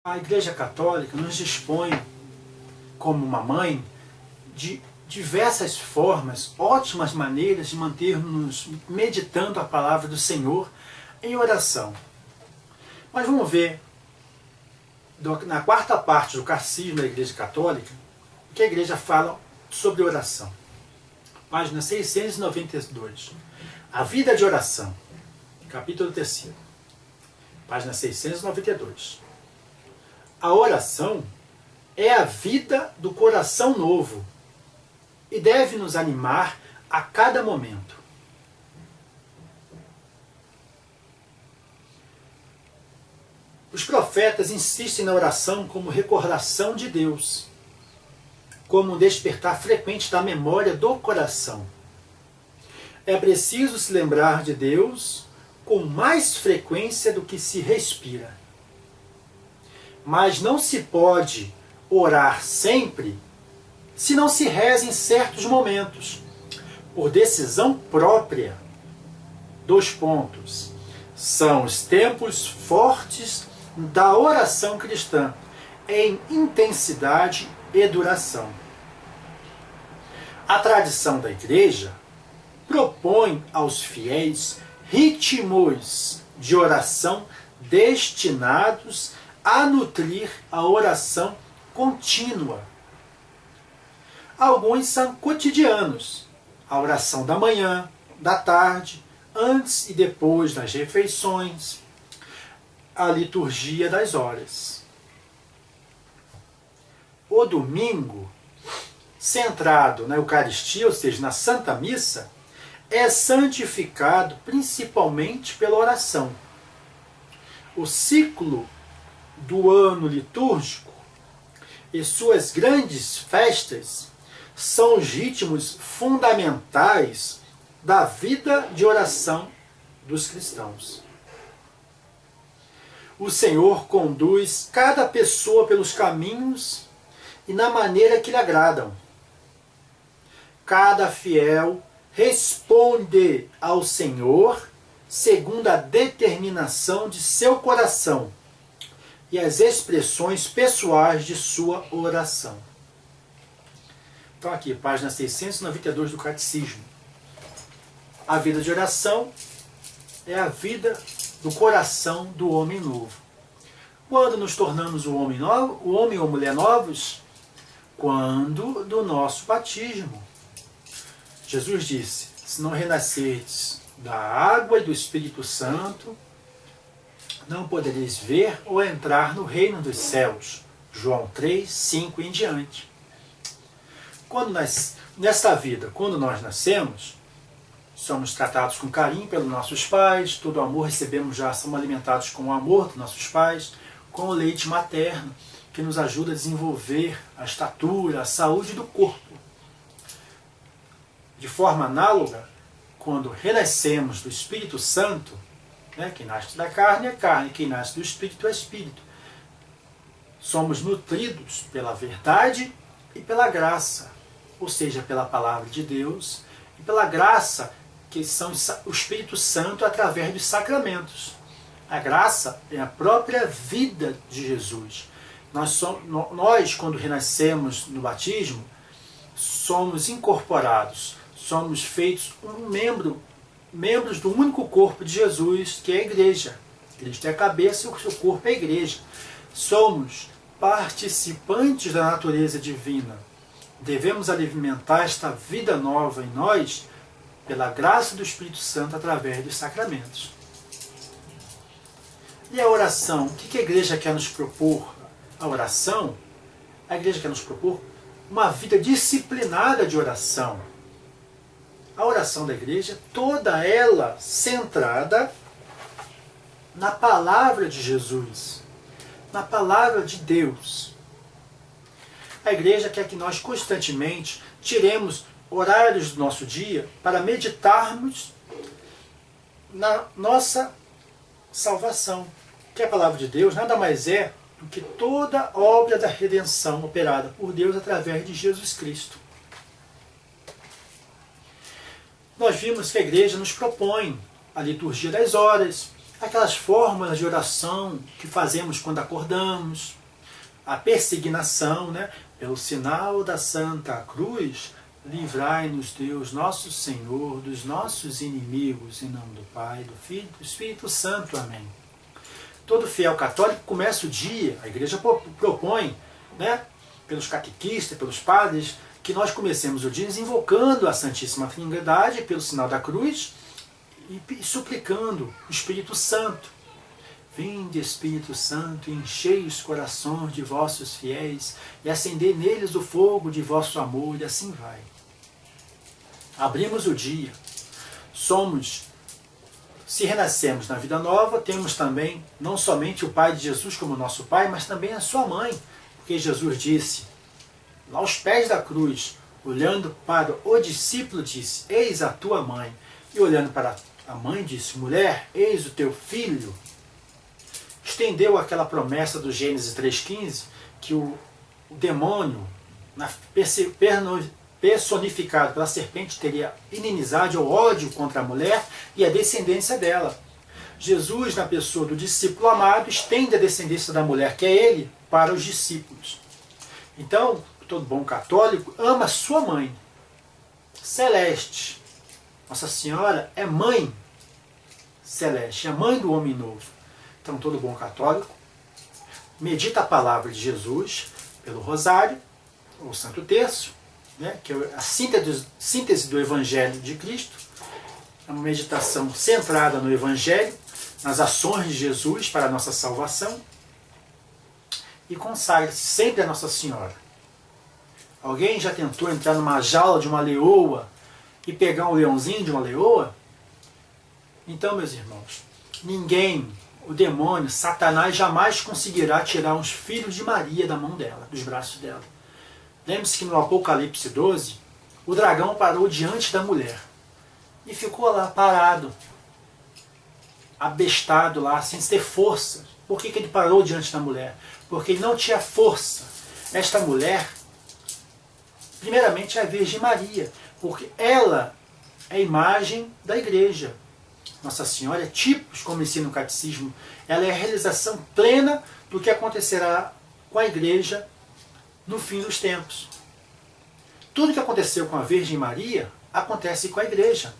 A Igreja Católica nos dispõe, como uma mãe, de diversas formas, ótimas maneiras de mantermos meditando a palavra do Senhor em oração. Mas vamos ver, na quarta parte do Catecismo da Igreja Católica, o que a Igreja fala sobre oração. Página 692. A vida de oração. Capítulo 3. Página 692. A oração é a vida do coração novo e deve nos animar a cada momento. Os profetas insistem na oração como recordação de Deus, como um despertar frequente da memória do coração. É preciso se lembrar de Deus com mais frequência do que se respira. Mas não se pode orar sempre se não se reza em certos momentos, por decisão própria. 2 pontos. São os tempos fortes da oração cristã, em intensidade e duração. A tradição da Igreja propõe aos fiéis ritmos de oração destinados a nutrir a oração contínua. Alguns são cotidianos, a oração da manhã, da tarde, antes e depois das refeições, a liturgia das horas. O domingo, centrado na Eucaristia, ou seja, na Santa Missa, é santificado principalmente pela oração. O ciclo do ano litúrgico e suas grandes festas são os ritmos fundamentais da vida de oração dos cristãos. O Senhor conduz cada pessoa pelos caminhos e na maneira que lhe agradam. Cada fiel responde ao Senhor segundo a determinação de seu coração e as expressões pessoais de sua oração. Então aqui, página 692 do Catecismo. A vida de oração é a vida do coração do homem novo. Quando nos tornamos o homem ou mulher novos? Quando do nosso batismo. Jesus disse, se não renascerdes da água e do Espírito Santo, não podereis ver ou entrar no reino dos céus. João 3, 5 e em diante. Nesta vida, quando nós nascemos, somos tratados com carinho pelos nossos pais, todo o amor recebemos já, somos alimentados com o amor dos nossos pais, com o leite materno, que nos ajuda a desenvolver a estatura, a saúde do corpo. De forma análoga, quando renascemos do Espírito Santo, quem nasce da carne é carne, quem nasce do Espírito é Espírito. Somos nutridos pela verdade e pela graça, ou seja, pela palavra de Deus e pela graça que são o Espírito Santo através dos sacramentos. A graça é a própria vida de Jesus. Nós, quando renascemos no batismo, somos incorporados, somos feitos membros do único corpo de Jesus, que é a Igreja. Cristo é a cabeça e o seu corpo é a Igreja. Somos participantes da natureza divina. Devemos alimentar esta vida nova em nós pela graça do Espírito Santo através dos sacramentos. E a oração? O que a Igreja quer nos propor? A oração, a Igreja quer nos propor uma vida disciplinada de oração. A oração da Igreja, toda ela centrada na palavra de Jesus, na palavra de Deus. A Igreja quer que nós constantemente tiremos horários do nosso dia para meditarmos na nossa salvação. Que a palavra de Deus nada mais é do que toda a obra da redenção operada por Deus através de Jesus Cristo. Nós vimos que a Igreja nos propõe a liturgia das horas, aquelas fórmulas de oração que fazemos quando acordamos, a persignação, né? Pelo sinal da Santa Cruz, livrai-nos Deus, nosso Senhor, dos nossos inimigos, em nome do Pai, do Filho e do Espírito Santo. Amém. Todo fiel católico começa o dia, a igreja propõe, né, pelos catequistas, pelos padres, que nós comecemos o dia invocando a Santíssima Trindade pelo sinal da cruz e suplicando o Espírito Santo. Vinde, Espírito Santo, e enchei os corações de vossos fiéis e acendei neles o fogo de vosso amor, e assim vai. Abrimos o dia. Se renascemos na vida nova, temos também não somente o Pai de Jesus como nosso Pai, mas também a sua mãe. Porque Jesus disse, lá aos pés da cruz, olhando para o discípulo, disse, eis a tua mãe. E olhando para a mãe, disse, mulher, eis o teu filho. Estendeu aquela promessa do Gênesis 3,15, que o demônio, personificado pela serpente, teria inimizade ou ódio contra a mulher e a descendência dela. Jesus, na pessoa do discípulo amado, estende a descendência da mulher, que é ele, para os discípulos. Então, todo bom católico ama sua mãe celeste. Nossa Senhora é mãe celeste, é mãe do homem novo. Então, todo bom católico medita a palavra de Jesus pelo Rosário, ou Santo Terço, né, que é a síntese do Evangelho de Cristo. É uma meditação centrada no Evangelho, nas ações de Jesus para a nossa salvação. E consagra-se sempre a Nossa Senhora. Alguém já tentou entrar numa jaula de uma leoa e pegar um leãozinho de uma leoa? Então, meus irmãos, ninguém, o demônio, Satanás, jamais conseguirá tirar os filhos de Maria da mão dela, dos braços dela. Lembre-se que no Apocalipse 12, o dragão parou diante da mulher e ficou lá parado, abestado lá, sem ter força. Por que ele parou diante da mulher? Porque ele não tinha força. Esta mulher, primeiramente, é a Virgem Maria, porque ela é a imagem da igreja. Nossa Senhora é tipos, como ensina o Catecismo. Ela é a realização plena do que acontecerá com a igreja no fim dos tempos. Tudo que aconteceu com a Virgem Maria acontece com a igreja.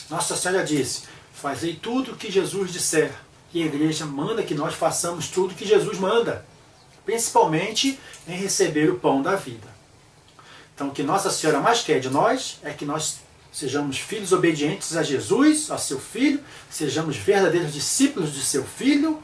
Nossa Senhora disse, fazei tudo o que Jesus disser. E a igreja manda que nós façamos tudo o que Jesus manda, principalmente em receber o pão da vida. Então, o que Nossa Senhora mais quer de nós é que nós sejamos filhos obedientes a Jesus, a seu Filho, sejamos verdadeiros discípulos de seu Filho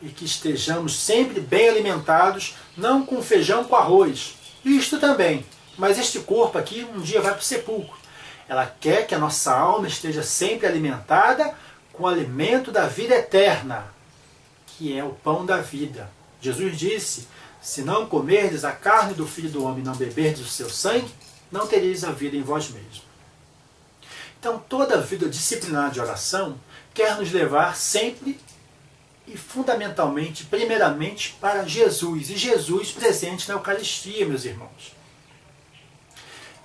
e que estejamos sempre bem alimentados, não com feijão com arroz. Isto também, mas este corpo aqui um dia vai para o sepulcro. Ela quer que a nossa alma esteja sempre alimentada com o alimento da vida eterna, que é o pão da vida. Jesus disse, se não comerdes a carne do Filho do Homem e não beberdes o seu sangue, não tereis a vida em vós mesmos. Então, toda a vida disciplinar de oração quer nos levar sempre e fundamentalmente, primeiramente, para Jesus, e Jesus presente na Eucaristia, meus irmãos.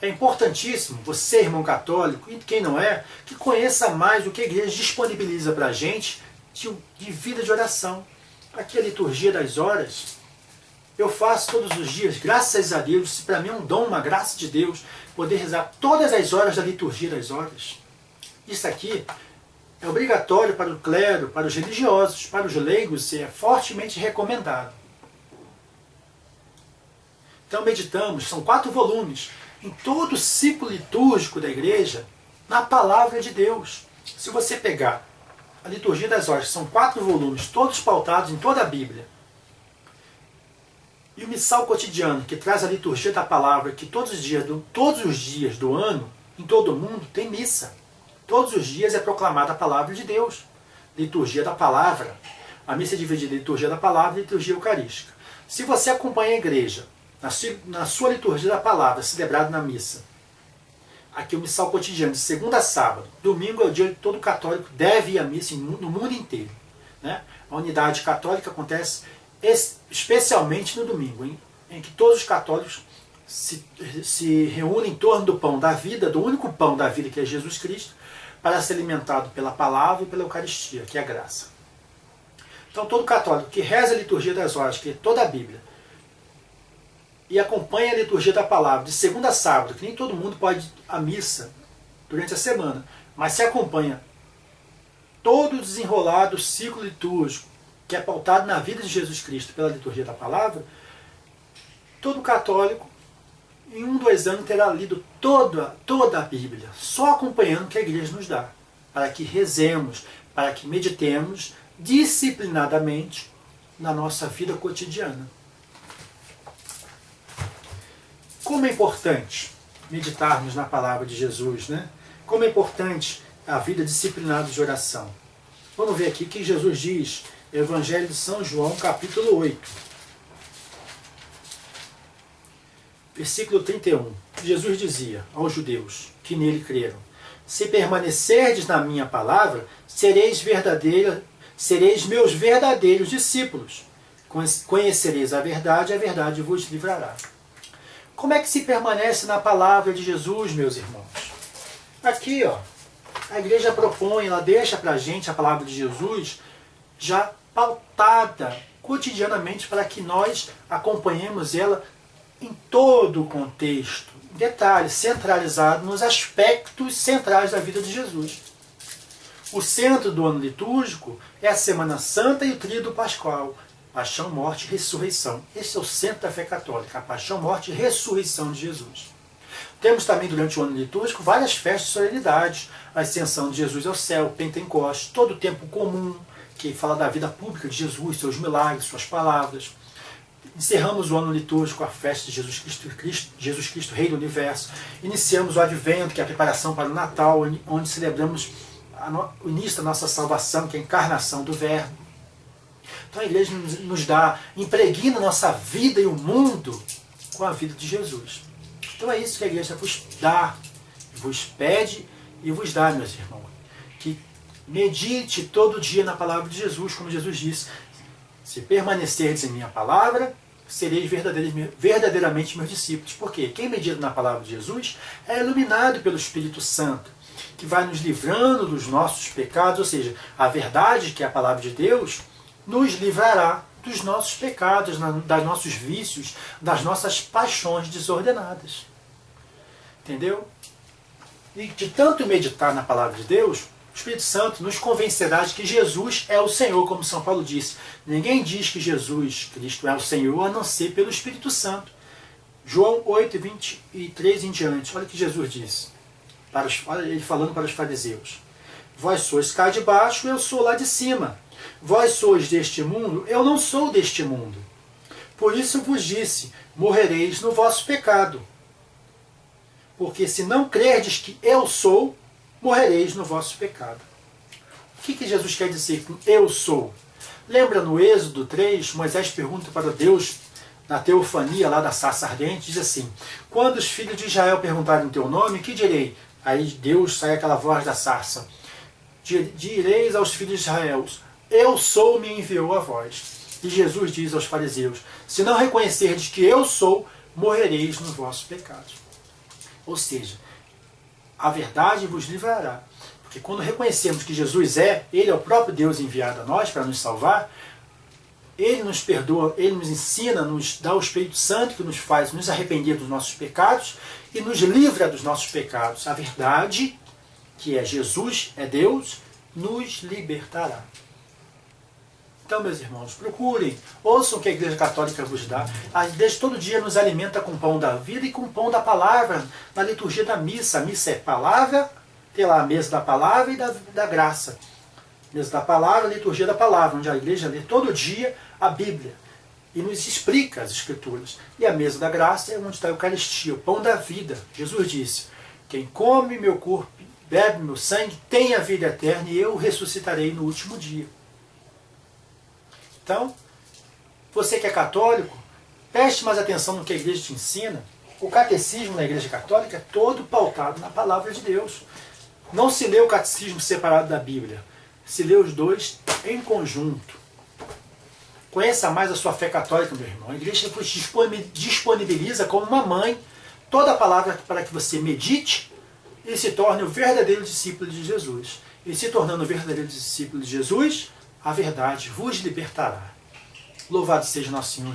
É importantíssimo, você, irmão católico, e quem não é, que conheça mais o que a igreja disponibiliza para a gente de vida de oração. Aqui a liturgia das horas, eu faço todos os dias, graças a Deus, isso para mim é um dom, uma graça de Deus, poder rezar todas as horas da liturgia das horas. Isso aqui é obrigatório para o clero, para os religiosos, para os leigos, é fortemente recomendado. Então meditamos, são 4 volumes, em todo o ciclo litúrgico da igreja, na palavra de Deus. Se você pegar a liturgia das horas, são 4 volumes, todos pautados em toda a Bíblia. E o missal cotidiano, que traz a liturgia da palavra, que todos os dias do ano, em todo o mundo, tem missa. Todos os dias é proclamada a palavra de Deus. Liturgia da palavra. A missa é dividida em liturgia da palavra e liturgia eucarística. Se você acompanha a igreja, na sua liturgia da palavra, celebrada na missa, aqui o missal cotidiano, de segunda a sábado, domingo é o dia que todo católico deve ir à missa no mundo inteiro. Né? A unidade católica acontece especialmente no domingo, em que todos os católicos se reúnem em torno do pão da vida, do único pão da vida que é Jesus Cristo, para ser alimentado pela palavra e pela Eucaristia, que é a graça. Então todo católico que reza a liturgia das horas, que é toda a Bíblia, e acompanha a liturgia da palavra de segunda a sábado, que nem todo mundo pode ir à missa durante a semana, mas se acompanha todo o desenrolado ciclo litúrgico, que é pautado na vida de Jesus Cristo pela liturgia da palavra, todo católico, em 1-2 anos, terá lido toda a Bíblia, só acompanhando o que a igreja nos dá, para que rezemos, para que meditemos disciplinadamente na nossa vida cotidiana. Como é importante meditarmos na palavra de Jesus, né? Como é importante a vida disciplinada de oração. Vamos ver aqui o que Jesus diz, Evangelho de São João, capítulo 8. Versículo 31. Jesus dizia aos judeus que nele creram: se permanecerdes na minha palavra, sereis meus verdadeiros discípulos. Conhecereis a verdade vos livrará. Como é que se permanece na palavra de Jesus, meus irmãos? Aqui, ó, a igreja propõe, ela deixa para a gente a palavra de Jesus já pautada cotidianamente para que nós acompanhemos ela em todo o contexto. Detalhe, centralizado nos aspectos centrais da vida de Jesus. O centro do ano litúrgico é a Semana Santa e o Tríduo Pascual. Paixão, morte e ressurreição. Esse é o centro da fé católica, a paixão, morte e ressurreição de Jesus. Temos também durante o ano litúrgico várias festas e solenidades. A ascensão de Jesus ao céu, Pentecostes, todo o tempo comum, que fala da vida pública de Jesus, seus milagres, suas palavras. Encerramos o ano litúrgico com a festa de Jesus Cristo, Rei do Universo. Iniciamos o Advento, que é a preparação para o Natal, onde celebramos o início da nossa salvação, que é a encarnação do Verbo. Então a igreja impregna a nossa vida e o mundo com a vida de Jesus. Então é isso que a igreja vos dá, vos pede e vos dá, meus irmãos. Que medite todo dia na palavra de Jesus, como Jesus disse: se permanecerdes em minha palavra, sereis verdadeiramente meus discípulos. Por quê? Quem medita na palavra de Jesus é iluminado pelo Espírito Santo, que vai nos livrando dos nossos pecados, ou seja, a verdade, que é a palavra de Deus, nos livrará dos nossos pecados, dos nossos vícios, das nossas paixões desordenadas. Entendeu? E de tanto meditar na palavra de Deus, o Espírito Santo nos convencerá de que Jesus é o Senhor, como São Paulo disse. Ninguém diz que Jesus Cristo é o Senhor, a não ser pelo Espírito Santo. João 8, 23 em diante. Olha o que Jesus disse. Ele falando para os fariseus: vós sois cá de baixo, eu sou lá de cima. Vós sois deste mundo, eu não sou deste mundo. Por isso vos disse: morrereis no vosso pecado. Porque se não crerdes que eu sou, morrereis no vosso pecado. O que Jesus quer dizer com eu sou? Lembra no Êxodo 3, Moisés pergunta para Deus, na teofania lá da sarça ardente, diz assim: quando os filhos de Israel perguntarem o teu nome, que direi? Aí Deus sai aquela voz da sarça: direis aos filhos de Israel: eu sou, me enviou a vós. E Jesus diz aos fariseus: se não reconhecerdes que eu sou, morrereis nos vossos pecados. Ou seja, a verdade vos livrará. Porque quando reconhecemos que Jesus Ele é o próprio Deus enviado a nós para nos salvar, Ele nos perdoa, Ele nos ensina, nos dá o Espírito Santo que nos faz nos arrepender dos nossos pecados e nos livra dos nossos pecados. A verdade, que é Jesus, é Deus, nos libertará. Então, meus irmãos, procurem, ouçam o que a Igreja Católica vos dá. A Igreja todo dia nos alimenta com o pão da vida e com o pão da palavra, na liturgia da missa. A missa é palavra, tem lá a mesa da palavra e da graça. Mesa da palavra, a liturgia da palavra, onde a Igreja lê todo dia a Bíblia e nos explica as Escrituras. E a mesa da graça é onde está a Eucaristia, o pão da vida. Jesus disse: quem come meu corpo, bebe meu sangue, tem a vida eterna e eu o ressuscitarei no último dia. Então, você que é católico, preste mais atenção no que a igreja te ensina. O catecismo na igreja católica é todo pautado na palavra de Deus. Não se lê o catecismo separado da Bíblia. Se lê os dois em conjunto. Conheça mais a sua fé católica, meu irmão. A igreja disponibiliza como uma mãe toda a palavra para que você medite e se torne o verdadeiro discípulo de Jesus. E se tornando o verdadeiro discípulo de Jesus, a verdade vos libertará. Louvado seja nosso Senhor